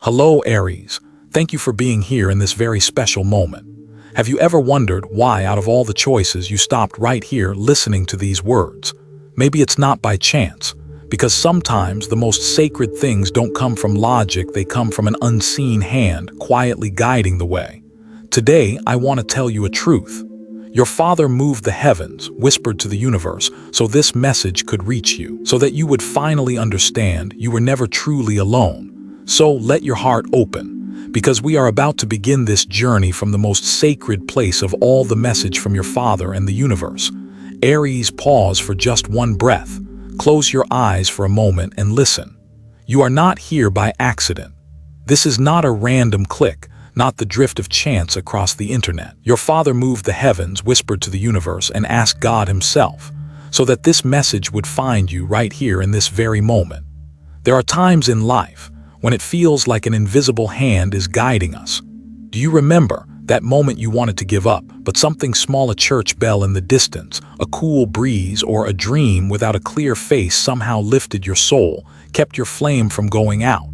Hello, Aries. Thank you for being here in this very special moment. Have you ever wondered why, out of all the choices, you stopped right here listening to these words? Maybe it's not by chance, because sometimes the most sacred things don't come from logic, they come from an unseen hand quietly guiding the way. Today, I want to tell you a truth. Your Father moved the heavens, whispered to the universe, so this message could reach you, so that you would finally understand you were never truly alone. So let your heart open, because we are about to begin this journey from the most sacred place of all, the message from your Father and the universe. Aries, pause for just one breath. Close your eyes for a moment and listen. You are not here by accident. This is not a random click, not the drift of chance across the internet. Your Father moved the heavens, whispered to the universe, and asked God himself, so that this message would find you right here in this very moment. There are times in life when it feels like an invisible hand is guiding us. Do you remember that moment you wanted to give up, but something small, a church bell in the distance, a cool breeze, or a dream without a clear face somehow lifted your soul, kept your flame from going out?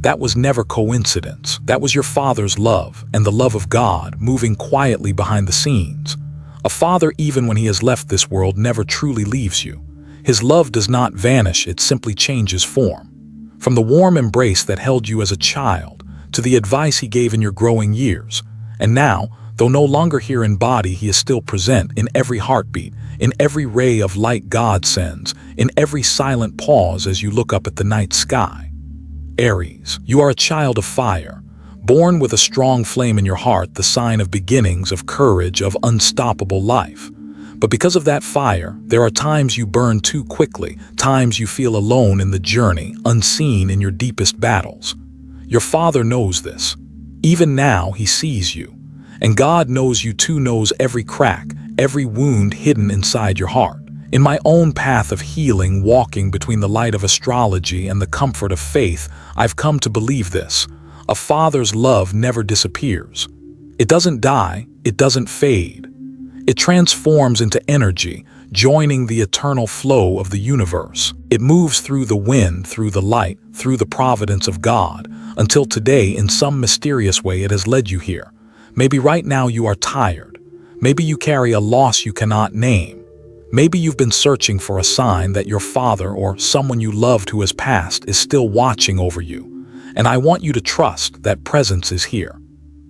That was never coincidence. That was your Father's love and the love of God moving quietly behind the scenes. A father, even when he has left this world, never truly leaves you. His love does not vanish, it simply changes form. From the warm embrace that held you as a child, to the advice he gave in your growing years. And now, though no longer here in body, he is still present in every heartbeat, in every ray of light God sends, in every silent pause as you look up at the night sky. Aries, you are a child of fire, born with a strong flame in your heart, the sign of beginnings, of courage, of unstoppable life. But because of that fire, there are times you burn too quickly, times you feel alone in the journey, unseen in your deepest battles. Your Father knows this. Even now, he sees you. And God knows you too, knows every crack, every wound hidden inside your heart. In my own path of healing, walking between the light of astrology and the comfort of faith, I've come to believe this. A father's love never disappears. It doesn't die, it doesn't fade. It transforms into energy, joining the eternal flow of the universe. It moves through the wind, through the light, through the providence of God, until today, in some mysterious way, it has led you here. Maybe right now you are tired. Maybe you carry a loss you cannot name. Maybe you've been searching for a sign that your father or someone you loved who has passed is still watching over you. And I want you to trust that presence is here.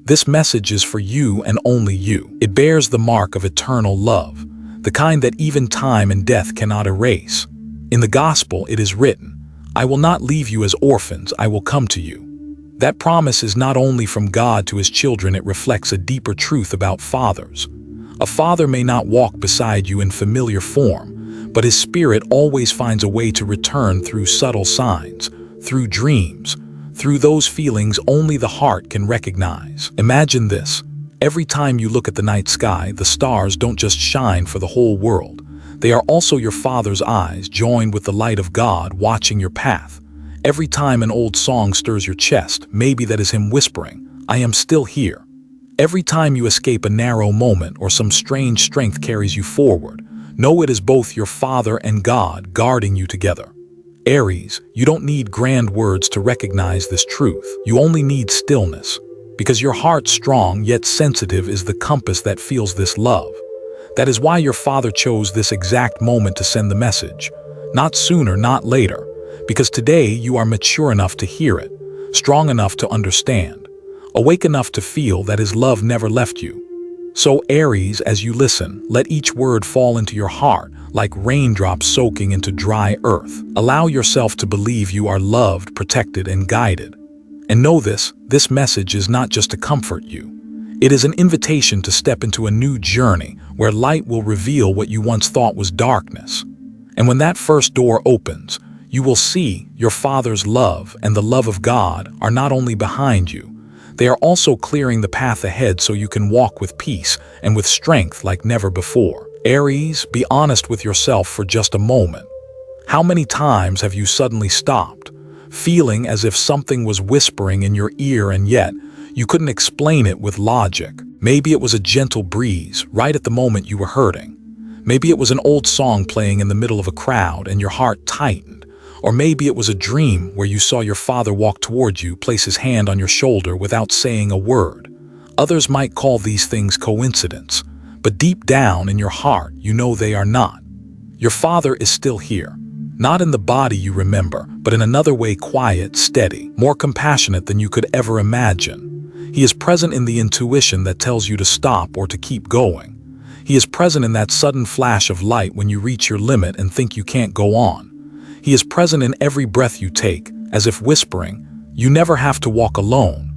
This message is for you and only you. It bears the mark of eternal love, the kind that even time and death cannot erase. In the gospel, it is written, "I will not leave you as orphans, I will come to you." That promise is not only from God to his children, it reflects a deeper truth about fathers. A father may not walk beside you in familiar form, but his spirit always finds a way to return through subtle signs, through dreams, through those feelings only the heart can recognize. Imagine this. Every time you look at the night sky, the stars don't just shine for the whole world. They are also your Father's eyes, joined with the light of God, watching your path. Every time an old song stirs your chest, maybe that is him whispering, "I am still here." Every time you escape a narrow moment or some strange strength carries you forward, know it is both your Father and God guarding you together. Aries, you don't need grand words to recognize this truth. You only need stillness, because your heart, strong yet sensitive, is the compass that feels this love. That is why your Father chose this exact moment to send the message. Not sooner, not later, because today you are mature enough to hear it, strong enough to understand, awake enough to feel that his love never left you. So Aries, as you listen, let each word fall into your heart like raindrops soaking into dry earth. Allow yourself to believe you are loved, protected, and guided. And know this message is not just to comfort you. It is an invitation to step into a new journey where light will reveal what you once thought was darkness. And when that first door opens, you will see your Father's love and the love of God are not only behind you, they are also clearing the path ahead so you can walk with peace and with strength like never before. Aries, be honest with yourself for just a moment. How many times have you suddenly stopped, feeling as if something was whispering in your ear and yet you couldn't explain it with logic? Maybe it was a gentle breeze right at the moment you were hurting. Maybe it was an old song playing in the middle of a crowd and your heart tightened. Or maybe it was a dream where you saw your father walk toward you, place his hand on your shoulder without saying a word. Others might call these things coincidence, but deep down in your heart, you know they are not. Your father is still here. Not in the body you remember, but in another way, quiet, steady, more compassionate than you could ever imagine. He is present in the intuition that tells you to stop or to keep going. He is present in that sudden flash of light when you reach your limit and think you can't go on. He is present in every breath you take, as if whispering, "You never have to walk alone."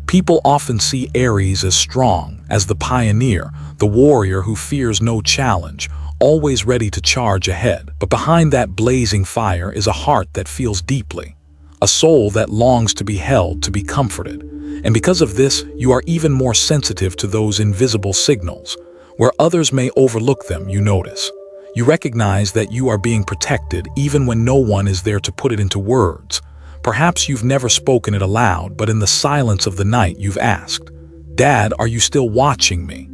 People often see Aries as strong, as the pioneer, the warrior who fears no challenge, always ready to charge ahead. But behind that blazing fire is a heart that feels deeply, a soul that longs to be held, to be comforted. And because of this, you are even more sensitive to those invisible signals. Where others may overlook them, you notice. You recognize that you are being protected even when no one is there to put it into words. Perhaps you've never spoken it aloud, but in the silence of the night you've asked, "Dad, are you still watching me?"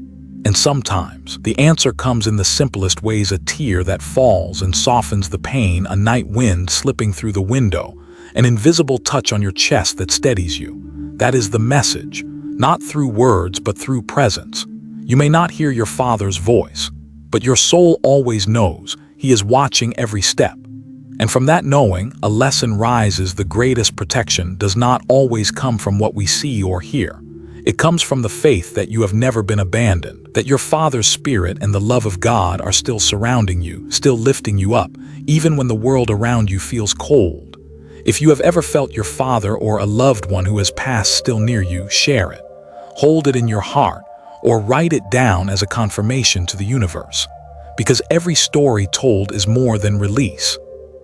And sometimes the answer comes in the simplest ways: a tear that falls and softens the pain, a night wind slipping through the window, an invisible touch on your chest that steadies you. That is the message, not through words but through presence. You may not hear your father's voice, but your soul always knows he is watching every step. And from that knowing, a lesson rises: the greatest protection does not always come from what we see or hear. It comes from the faith that you have never been abandoned, that your Father's Spirit and the love of God are still surrounding you, still lifting you up, even when the world around you feels cold. If you have ever felt your father or a loved one who has passed still near you, share it. Hold it in your heart, or write it down as a confirmation to the universe. Because every story told is more than release.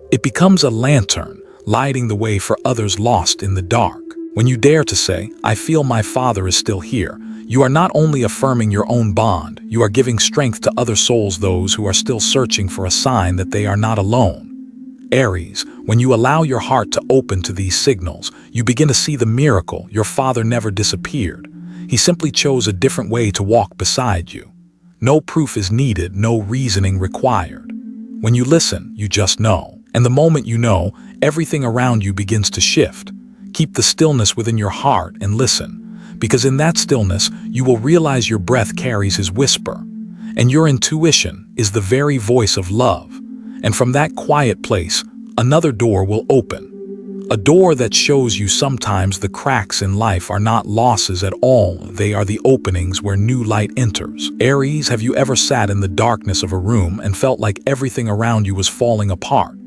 It becomes a lantern, lighting the way for others lost in the dark. When you dare to say, "I feel my father is still here," you are not only affirming your own bond, you are giving strength to other souls, those who are still searching for a sign that they are not alone. Aries, when you allow your heart to open to these signals, you begin to see the miracle. Your father never disappeared. He simply chose a different way to walk beside you. No proof is needed, no reasoning required. When you listen, you just know. And the moment you know, everything around you begins to shift. Keep the stillness within your heart and listen, because in that stillness, you will realize your breath carries his whisper, and your intuition is the very voice of love. And from that quiet place, another door will open. A door that shows you sometimes the cracks in life are not losses at all, they are the openings where new light enters. Aries, have you ever sat in the darkness of a room and felt like everything around you was falling apart?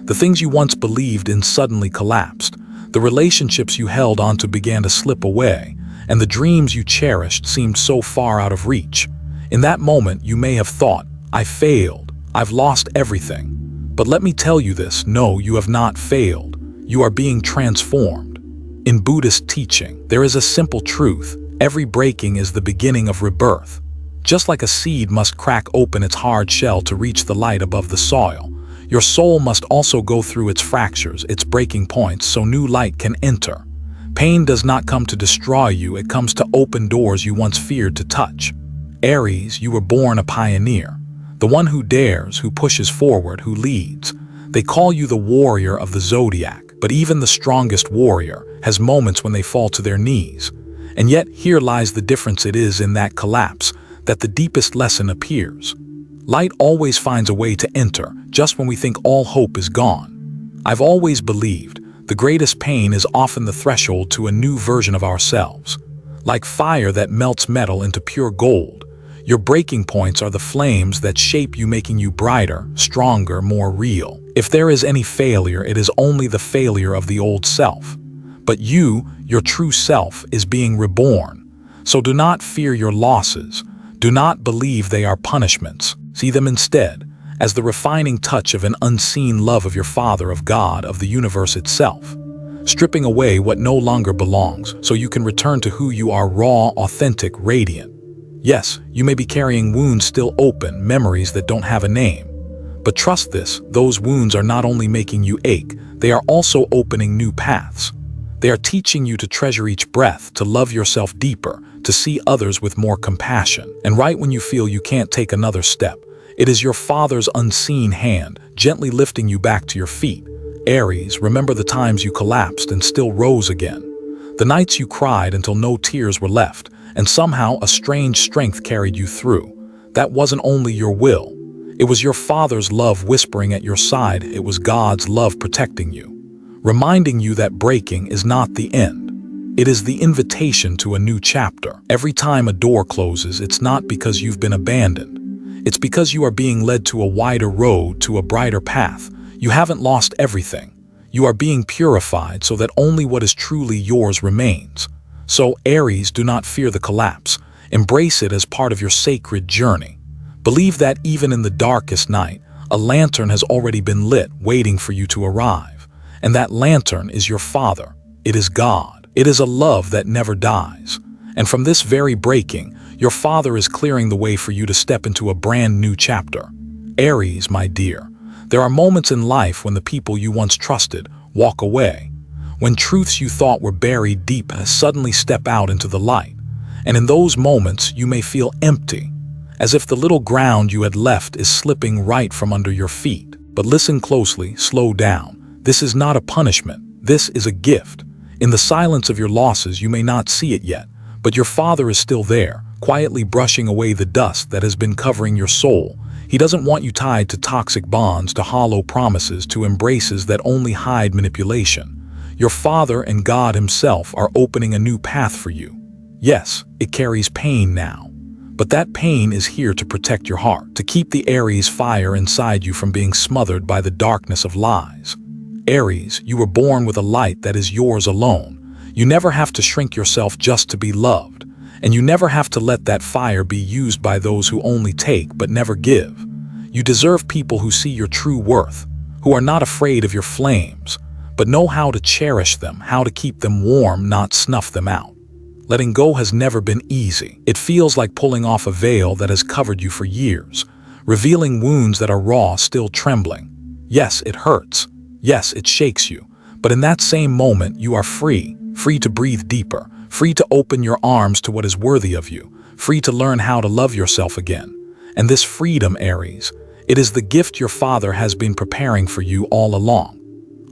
The things you once believed in suddenly collapsed. The relationships you held onto began to slip away, and the dreams you cherished seemed so far out of reach. In that moment, you may have thought, "I failed. I've lost everything." But let me tell you this: no, you have not failed. You are being transformed. In Buddhist teaching, there is a simple truth: every breaking is the beginning of rebirth. Just like a seed must crack open its hard shell to reach the light above the soil, your soul must also go through its fractures, its breaking points, so new light can enter. Pain does not come to destroy you, it comes to open doors you once feared to touch. Aries, you were born a pioneer, the one who dares, who pushes forward, who leads. They call you the warrior of the zodiac, but even the strongest warrior has moments when they fall to their knees. And yet, here lies the difference: it is in that collapse that the deepest lesson appears. Light always finds a way to enter, just when we think all hope is gone. I've always believed the greatest pain is often the threshold to a new version of ourselves. Like fire that melts metal into pure gold, your breaking points are the flames that shape you, making you brighter, stronger, more real. If there is any failure, it is only the failure of the old self. But you, your true self, is being reborn. So do not fear your losses. Do not believe they are punishments. See them instead as the refining touch of an unseen love of your Father, of God, of the universe itself, stripping away what no longer belongs so you can return to who you are: raw, authentic, radiant. Yes, you may be carrying wounds still open, memories that don't have a name. But trust this, those wounds are not only making you ache, they are also opening new paths. They are teaching you to treasure each breath, to love yourself deeper, to see others with more compassion. And right when you feel you can't take another step, it is your Father's unseen hand gently lifting you back to your feet. Aries, remember the times you collapsed and still rose again. The nights you cried until no tears were left, and somehow a strange strength carried you through. That wasn't only your will. It was your Father's love whispering at your side. It was God's love protecting you, reminding you that breaking is not the end. It is the invitation to a new chapter. Every time a door closes, it's not because you've been abandoned. It's because you are being led to a wider road, to a brighter path. You haven't lost everything. You are being purified so that only what is truly yours remains. So, Aries, do not fear the collapse. Embrace it as part of your sacred journey. Believe that even in the darkest night, a lantern has already been lit, waiting for you to arrive. And that lantern is your Father. It is God. It is a love that never dies. And from this very breaking, your Father is clearing the way for you to step into a brand new chapter. Aries, my dear, there are moments in life when the people you once trusted walk away, when truths you thought were buried deep suddenly step out into the light. And in those moments, you may feel empty, as if the little ground you had left is slipping right from under your feet. But listen closely, slow down. This is not a punishment. This is a gift. In the silence of your losses, you may not see it yet, but your Father is still there, quietly brushing away the dust that has been covering your soul. He doesn't want you tied to toxic bonds, to hollow promises, to embraces that only hide manipulation. Your Father and God Himself are opening a new path for you. Yes, it carries pain now, but that pain is here to protect your heart, to keep the Aries fire inside you from being smothered by the darkness of lies. Aries, you were born with a light that is yours alone. You never have to shrink yourself just to be loved. And you never have to let that fire be used by those who only take but never give. You deserve people who see your true worth, who are not afraid of your flames, but know how to cherish them, how to keep them warm, not snuff them out. Letting go has never been easy. It feels like pulling off a veil that has covered you for years, revealing wounds that are raw, still trembling. Yes, it hurts. Yes, it shakes you. But in that same moment, you are free, free to breathe deeper, free to open your arms to what is worthy of you, free to learn how to love yourself again. And this freedom, Aries, it is the gift your Father has been preparing for you all along.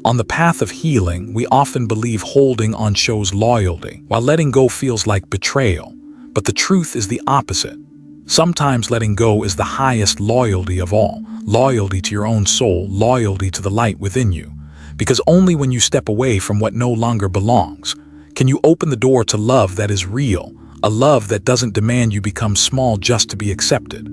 On the path of healing, we often believe holding on shows loyalty, while letting go feels like betrayal. But the truth is the opposite. Sometimes letting go is the highest loyalty of all, loyalty to your own soul, loyalty to the light within you. Because only when you step away from what no longer belongs, can you open the door to love that is real, a love that doesn't demand you become small just to be accepted.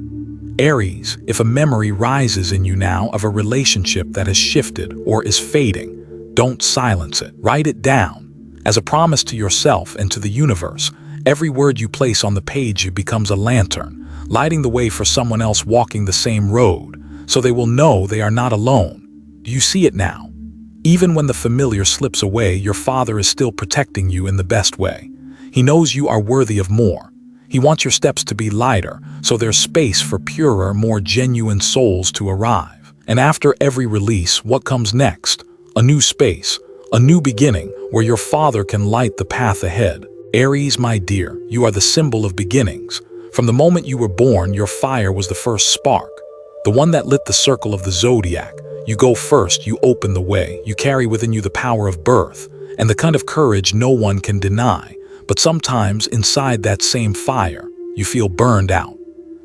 Aries, if a memory rises in you now of a relationship that has shifted or is fading, don't silence it. Write it down. As a promise to yourself and to the universe, every word you place on the page becomes a lantern, lighting the way for someone else walking the same road, so they will know they are not alone. Do you see it now? Even when the familiar slips away, your Father is still protecting you in the best way. He knows you are worthy of more. He wants your steps to be lighter, so there's space for purer, more genuine souls to arrive. And after every release, what comes next? A new space, a new beginning, where your Father can light the path ahead. Aries, my dear, you are the symbol of beginnings. From the moment you were born, your fire was the first spark, the one that lit the circle of the zodiac. You go first, you open the way, you carry within you the power of birth, and the kind of courage no one can deny. But sometimes, inside that same fire, you feel burned out.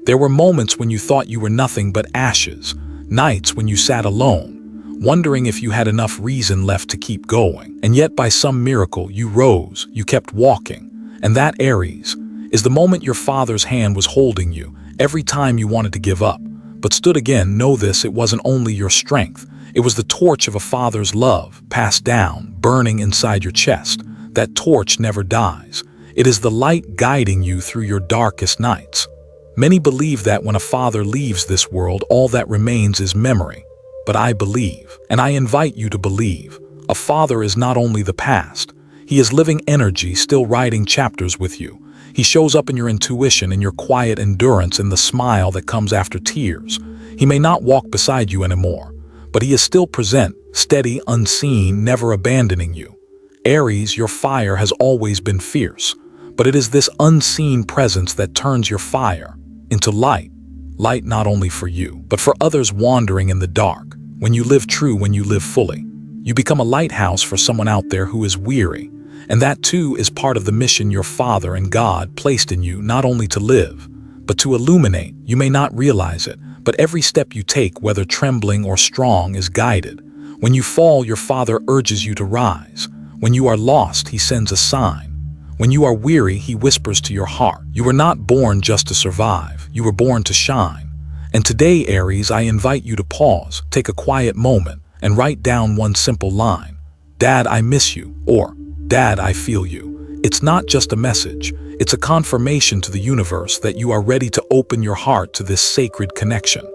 There were moments when you thought you were nothing but ashes, nights when you sat alone, wondering if you had enough reason left to keep going. And yet, by some miracle, you rose, you kept walking. And that, Aries, is the moment your Father's hand was holding you every time you wanted to give up. But stood again. Know this, it wasn't only your strength. It was the torch of a Father's love, passed down, burning inside your chest. That torch never dies. It is the light guiding you through your darkest nights. Many believe that when a father leaves this world, all that remains is memory. But I believe, and I invite you to believe, a father is not only the past. He is living energy, still writing chapters with you. He shows up in your intuition, in your quiet endurance, in the smile that comes after tears. He may not walk beside you anymore, but he is still present, steady, unseen, never abandoning you. Aries, your fire has always been fierce, but it is this unseen presence that turns your fire into light. Light not only for you, but for others wandering in the dark. When you live true, when you live fully. You become a lighthouse for someone out there who is weary, and that too is part of the mission your Father and God placed in you, not only to live, but to illuminate. You may not realize it, but every step you take, whether trembling or strong, is guided. When you fall, your Father urges you to rise. When you are lost, He sends a sign. When you are weary, He whispers to your heart. You were not born just to survive. You were born to shine. And today, Aries, I invite you to pause, take a quiet moment, and write down one simple line. Dad, I miss you, or Dad, I feel you. It's not just a message. It's a confirmation to the universe that you are ready to open your heart to this sacred connection.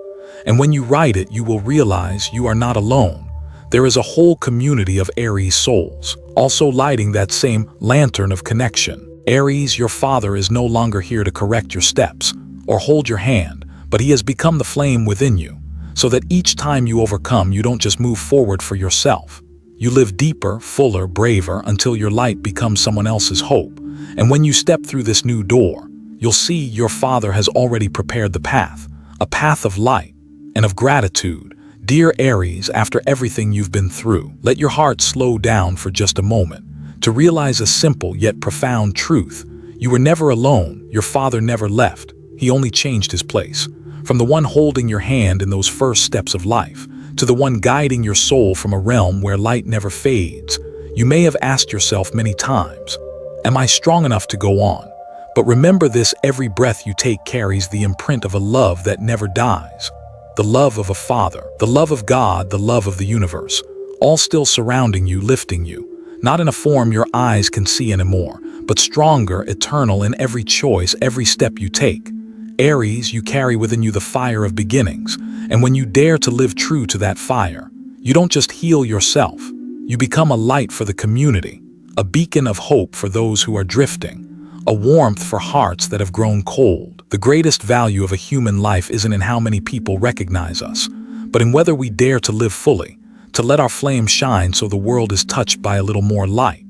And when you write it, you will realize you are not alone. There is a whole community of Aries souls, also lighting that same lantern of connection. Aries, your father is no longer here to correct your steps or hold your hand, but he has become the flame within you, so that each time you overcome, you don't just move forward for yourself. You live deeper, fuller, braver, until your light becomes someone else's hope. And when you step through this new door, you'll see your Father has already prepared the path, a path of light and of gratitude. Dear Aries, after everything you've been through, let your heart slow down for just a moment to realize a simple yet profound truth. You were never alone. Your Father never left. He only changed his place. From the one holding your hand in those first steps of life, to the one guiding your soul from a realm where light never fades. You may have asked yourself many times, am I strong enough to go on? But remember this, every breath you take carries the imprint of a love that never dies. The love of a father, the love of God, the love of the universe, all still surrounding you, lifting you, not in a form your eyes can see anymore, but stronger, eternal in every choice, every step you take. Aries, you carry within you the fire of beginnings, and when you dare to live true to that fire, you don't just heal yourself, you become a light for the community, a beacon of hope for those who are drifting, a warmth for hearts that have grown cold. The greatest value of a human life isn't in how many people recognize us, but in whether we dare to live fully, to let our flame shine so the world is touched by a little more light.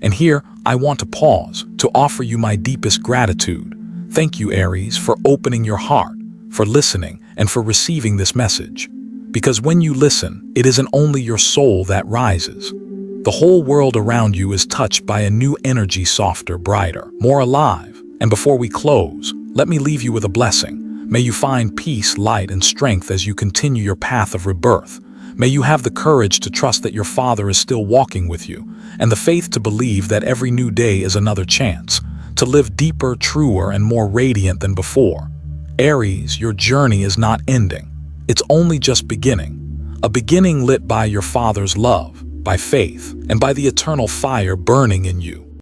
And here, I want to pause to offer you my deepest gratitude. Thank you, Aries, for opening your heart, for listening, and for receiving this message. Because when you listen, it isn't only your soul that rises. The whole world around you is touched by a new energy, softer, brighter, more alive. And before we close, let me leave you with a blessing. May you find peace, light, and strength as you continue your path of rebirth. May you have the courage to trust that your Father is still walking with you, and the faith to believe that every new day is another chance to live deeper, truer, and more radiant than before. Aries, your journey is not ending. It's only just beginning. A beginning lit by your Father's love, by faith, and by the eternal fire burning in you.